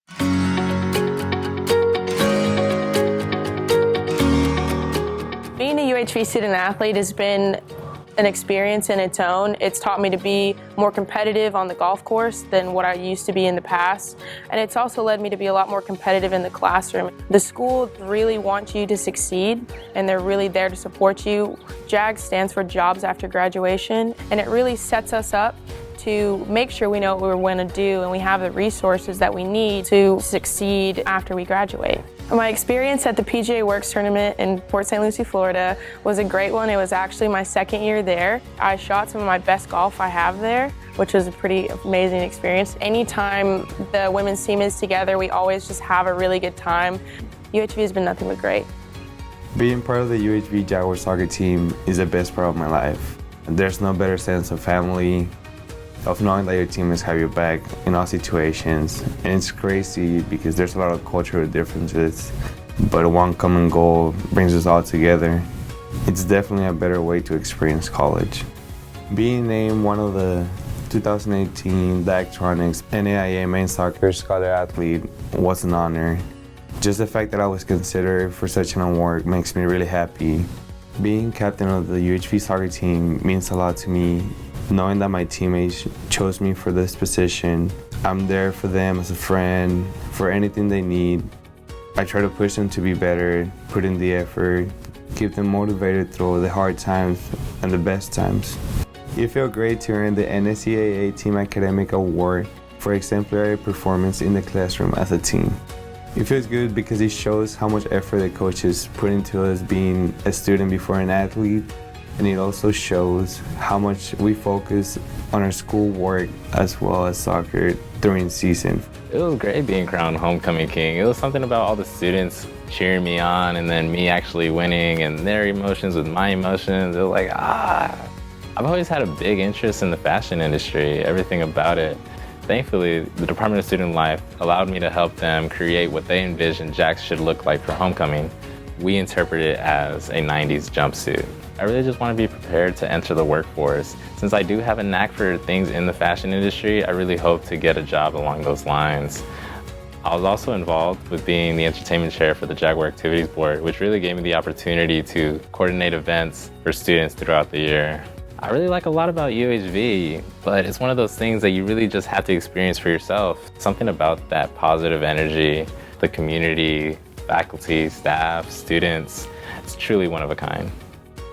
Being a UHV student athlete has been an experience in its own. It's taught me to be more competitive on the golf course than what I used to be in the past, and it's also led me to be a lot more competitive in the classroom. The school really wants you to succeed, and they're really there to support you. JAG stands for Jobs After Graduation, and it really sets us up to make sure we know what we're going to do and we have the resources that we need to succeed after we graduate. My experience at the PGA Works tournament in Port St. Lucie, Florida was a great one. It was actually my second year there. I shot some of my best golf I have there, which was a pretty amazing experience. Anytime the women's team is together, we always just have a really good time. UHV has been nothing but great. Being part of the UHV Jaguar soccer team is the best part of my life. There's no better sense of family, of knowing that your teammates have your back in all situations. And it's crazy because there's a lot of cultural differences, but one common goal brings us all together. It's definitely a better way to experience college. Being named one of the 2018 Daktronics NAIA Main Soccer Scholar Athlete was an honor. Just the fact that I was considered for such an award makes me really happy. Being captain of the UHV soccer team means a lot to me. Knowing that my teammates chose me for this position, I'm there for them as a friend, for anything they need. I try to push them to be better, put in the effort, keep them motivated through the hard times and the best times. It felt great to earn the NSCAA Team Academic Award for exemplary performance in the classroom as a team. It feels good because it shows how much effort the coaches put into us being a student before an athlete. And it also shows how much we focus on our schoolwork as well as soccer during season. It was great being crowned homecoming king. It was something about all the students cheering me on and then me actually winning and their emotions with my emotions. It was like, I've always had a big interest in the fashion industry, everything about it. Thankfully, the Department of Student Life allowed me to help them create what they envisioned Jax should look like for homecoming. We interpret it as a 90s jumpsuit. I really just want to be prepared to enter the workforce. Since I do have a knack for things in the fashion industry, I really hope to get a job along those lines. I was also involved with being the entertainment chair for the Jaguar Activities Board, which really gave me the opportunity to coordinate events for students throughout the year. I really like a lot about UHV, but it's one of those things that you really just have to experience for yourself. Something about that positive energy, the community, faculty, staff, students, it's truly one of a kind.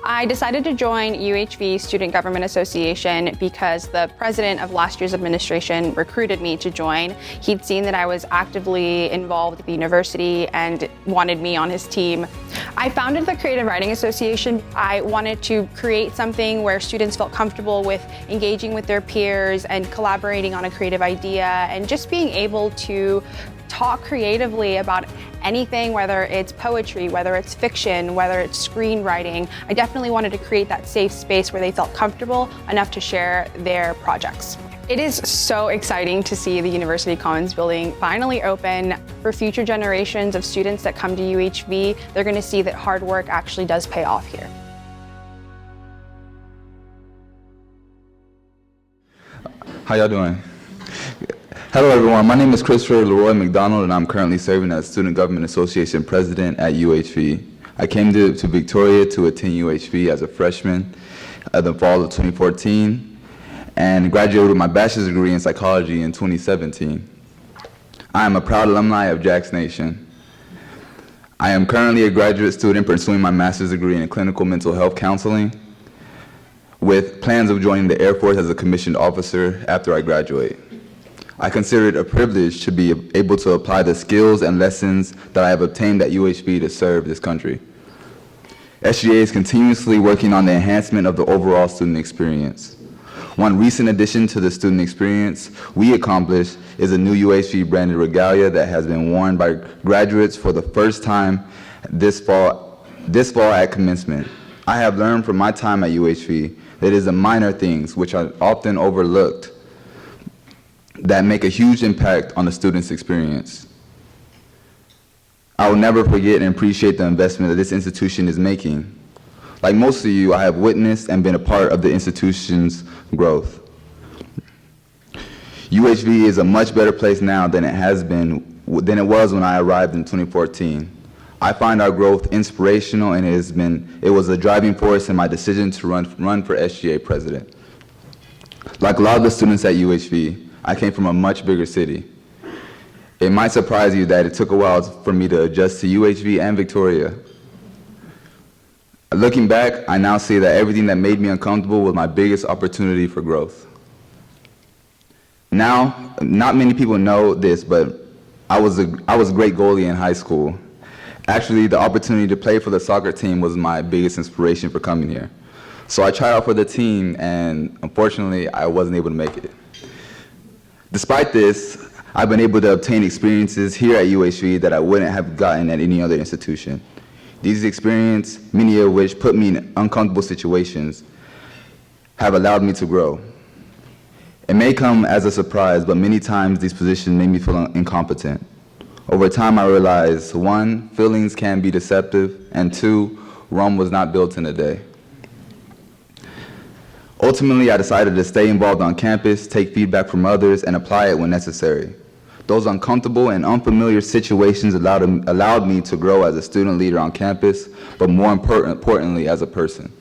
I decided to join Uhv Student Government Association because the president of last year's administration recruited me to join. He'd seen that I was actively involved at the university and wanted me on his team. I founded the Creative Writing Association. I wanted to create something where students felt comfortable with engaging with their peers and collaborating on a creative idea and just being able to talk creatively about anything, whether it's poetry, whether it's fiction, whether it's screenwriting. I definitely wanted to create that safe space where they felt comfortable enough to share their projects. It is so exciting to see the University Commons building finally open. For future generations of students that come to UHV, they're going to see that hard work actually does pay off here. How y'all doing? Hello everyone, my name is Christopher Leroy Mcdonald and I'm currently serving as Student Government Association President at UHV. I came to Victoria to attend UHV as a freshman in the fall of 2014 and graduated with my bachelor's degree in psychology in 2017. I am a proud alumni of Jax Nation. I am currently a graduate student pursuing my master's degree in clinical mental health counseling with plans of joining the Air Force as a commissioned officer after I graduate. I consider it a privilege to be able to apply the skills and lessons that I have obtained at UHV to serve this country. SGA is continuously working on the enhancement of the overall student experience. One recent addition to the student experience we accomplished is a new UHV branded regalia that has been worn by graduates for the first time this fall at commencement. I have learned from my time at UHV that it is the minor things which are often overlooked that make a huge impact on the student's experience. I will never forget and appreciate the investment that this institution is making. Like most of you, I have witnessed and been a part of the institution's growth. UHV is a much better place now than it has been than it was when I arrived in 2014. I find our growth inspirational, and it was a driving force in my decision to run for SGA president. Like a lot of the students at UHV, I came from a much bigger city. It might surprise you that it took a while for me to adjust to UHV and Victoria. Looking back, I now see that everything that made me uncomfortable was my biggest opportunity for growth. Now, not many people know this, but I was a great goalie in high school. Actually, the opportunity to play for the soccer team was my biggest inspiration for coming here. So I tried out for the team, and unfortunately, I wasn't able to make it. Despite this, I've been able to obtain experiences here at UHV that I wouldn't have gotten at any other institution. These experiences, many of which put me in uncomfortable situations, have allowed me to grow. It may come as a surprise, but many times these positions made me feel incompetent. Over time, I realized, 1, feelings can be deceptive, and 2, Rome was not built in a day. Ultimately, I decided to stay involved on campus, take feedback from others, and apply it when necessary. Those uncomfortable and unfamiliar situations allowed me to grow as a student leader on campus, but more importantly, as a person.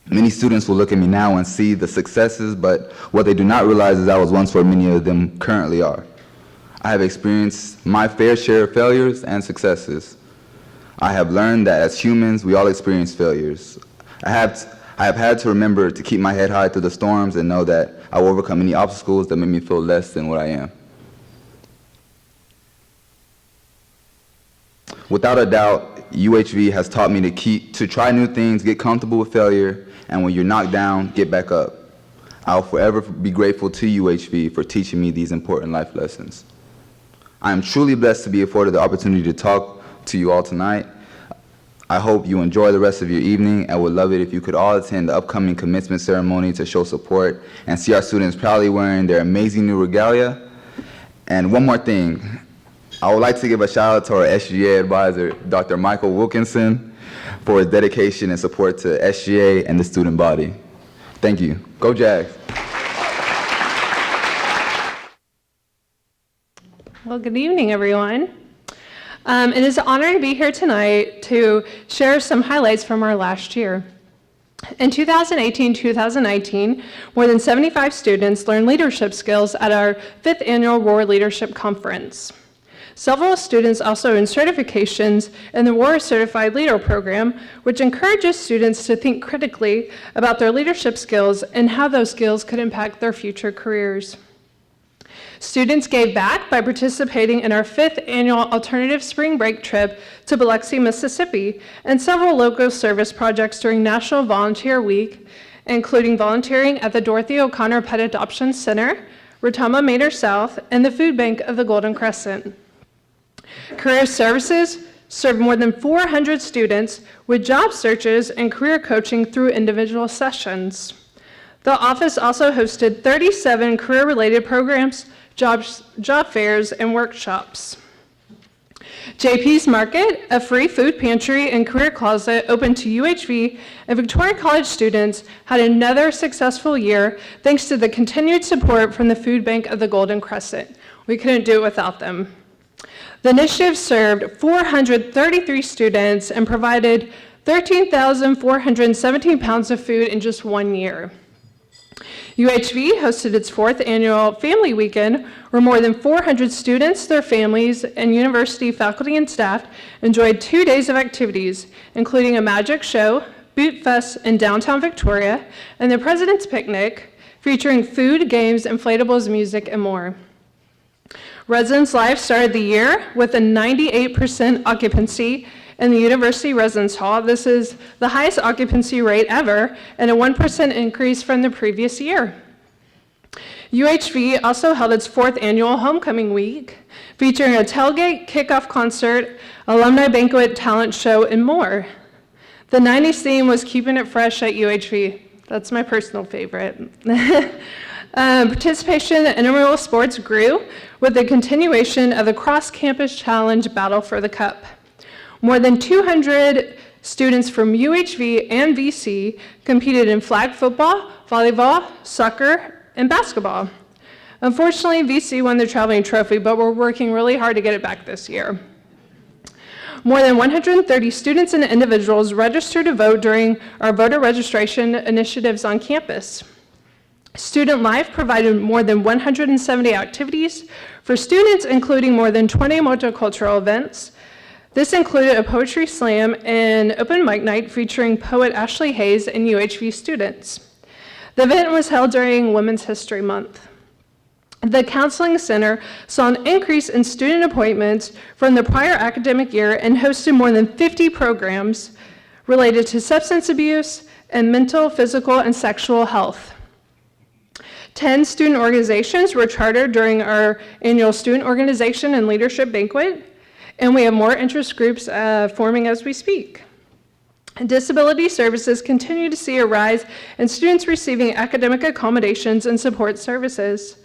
Many students will look at me now and see the successes, but what they do not realize is I was once where many of them currently are. I have experienced my fair share of failures and successes. I have learned that as humans, we all experience failures. I have had to remember to keep my head high through the storms and know that I will overcome any obstacles that make me feel less than what I am. Without a doubt, UHV has taught me to try new things, get comfortable with failure, and when you're knocked down, get back up. I'll forever be grateful to UHV for teaching me these important life lessons. I am truly blessed to be afforded the opportunity to talk to you all tonight. I hope you enjoy the rest of your evening and would love it if you could all attend the upcoming commencement ceremony to show support and see our students proudly wearing their amazing new regalia. And one more thing, I would like to give a shout out to our SGA advisor, Dr. Michael Wilkinson, for his dedication and support to SGA and the student body. Thank you. Go Jags. Well, good evening, everyone. It is an honor to be here tonight to share some highlights from our last year. In 2018-2019, more than 75 students learned leadership skills at our 5th annual Roar Leadership Conference. Several students also earned certifications in the Roar Certified Leader program, which encourages students to think critically about their leadership skills and how those skills could impact their future careers. Students gave back by participating in our 5th annual alternative spring break trip to Biloxi, Mississippi, and several local service projects during National Volunteer Week, including volunteering at the Dorothy O'Connor Pet Adoption Center, Rotama Mater South, and the Food Bank of the Golden Crescent. Career Services served more than 400 students with job searches and career coaching through individual sessions. The office also hosted 37 career-related programs, job fairs, and workshops. JP's Market, a free food pantry and career closet open to UHV and Victoria College students, had another successful year thanks to the continued support from the Food Bank of the Golden Crescent. We couldn't do it without them. The initiative served 433 students and provided 13,417 pounds of food in just 1 year. UHV hosted its 4th annual Family Weekend, where more than 400 students, their families, and university faculty and staff enjoyed 2 days of activities, including a magic show, Boot Fest in downtown Victoria, and the President's Picnic, featuring food, games, inflatables, music, and more. Residence Life started the year with a 98% occupancy in the University Residence Hall. This is the highest occupancy rate ever and a 1% increase from the previous year. UHV also held its 4th annual Homecoming Week, featuring a tailgate, kickoff concert, alumni banquet, talent show, and more. The 90s theme was keeping it fresh at UHV. That's my personal favorite. Participation in intramural sports grew with the continuation of the cross-campus challenge battle for the cup. More than 200 students from UHV and VC competed in flag football, volleyball, soccer, and basketball. Unfortunately, VC won the traveling trophy, but we're working really hard to get it back this year. More than 130 students and individuals registered to vote during our voter registration initiatives on campus. Student Life provided more than 170 activities for students, including more than 20 multicultural events. This included a poetry slam and open mic night featuring poet Ashley Hayes and UHV students. The event was held during Women's History Month. The Counseling Center saw an increase in student appointments from the prior academic year and hosted more than 50 programs related to substance abuse and mental, physical, and sexual health. 10 student organizations were chartered during our annual student organization and leadership banquet, and we have more interest groups forming as we speak. Disability services continue to see a rise in students receiving academic accommodations and support services.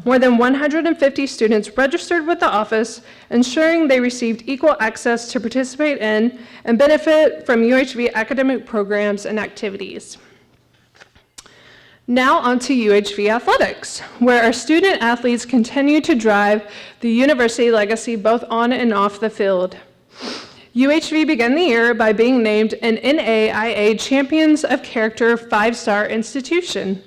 More than 150 students registered with the office, ensuring they received equal access to participate in and benefit from UHV academic programs and activities. Now on to UHV Athletics, where our student athletes continue to drive the university legacy both on and off the field. UHV began the year by being named an NAIA Champions of Character 5-star institution.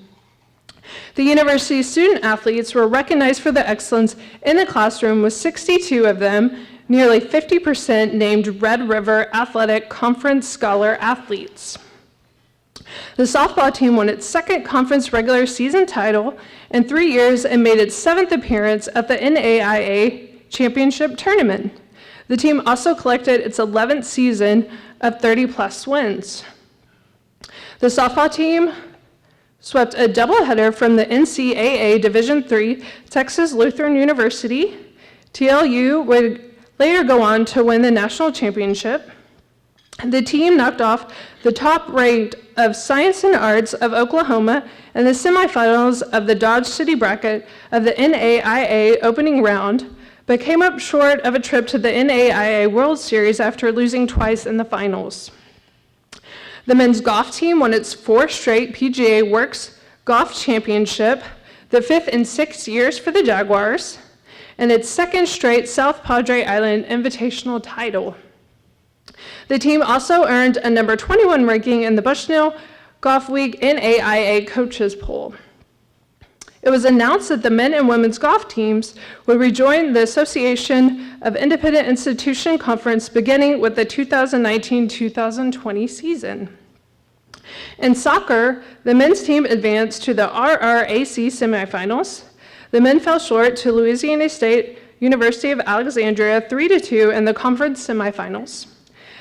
The university's student athletes were recognized for their excellence in the classroom, with 62 of them, nearly 50%, named Red River Athletic Conference Scholar athletes. The softball team won its second conference regular season title in 3 years and made its 7th appearance at the NAIA Championship Tournament. The team also collected its 11th season of 30-plus wins. The softball team swept a doubleheader from the NCAA Division III Texas Lutheran University. TLU would later go on to win the national championship. The team knocked off the top-ranked of Science and Arts of Oklahoma in the semifinals of the Dodge City bracket of the NAIA opening round, but came up short of a trip to the NAIA World Series after losing twice in the finals. The men's golf team won its 4th straight PGA Works Golf Championship, the 5th in 6 years for the Jaguars, and its 2nd straight South Padre Island Invitational title. The team also earned a number 21 ranking in the Bushnell Golf Week NAIA Coaches Poll. It was announced that the men and women's golf teams would rejoin the Association of Independent Institution Conference beginning with the 2019-2020 season. In soccer, the men's team advanced to the RRAC semifinals. The men fell short to Louisiana State University of Alexandria 3-2 in the conference semifinals.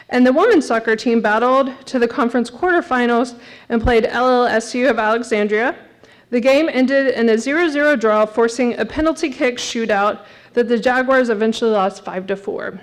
And the women's soccer team battled to the conference quarterfinals and played LLSU of Alexandria. The game ended in a 0-0 draw, forcing a penalty kick shootout that the Jaguars eventually lost 5-4.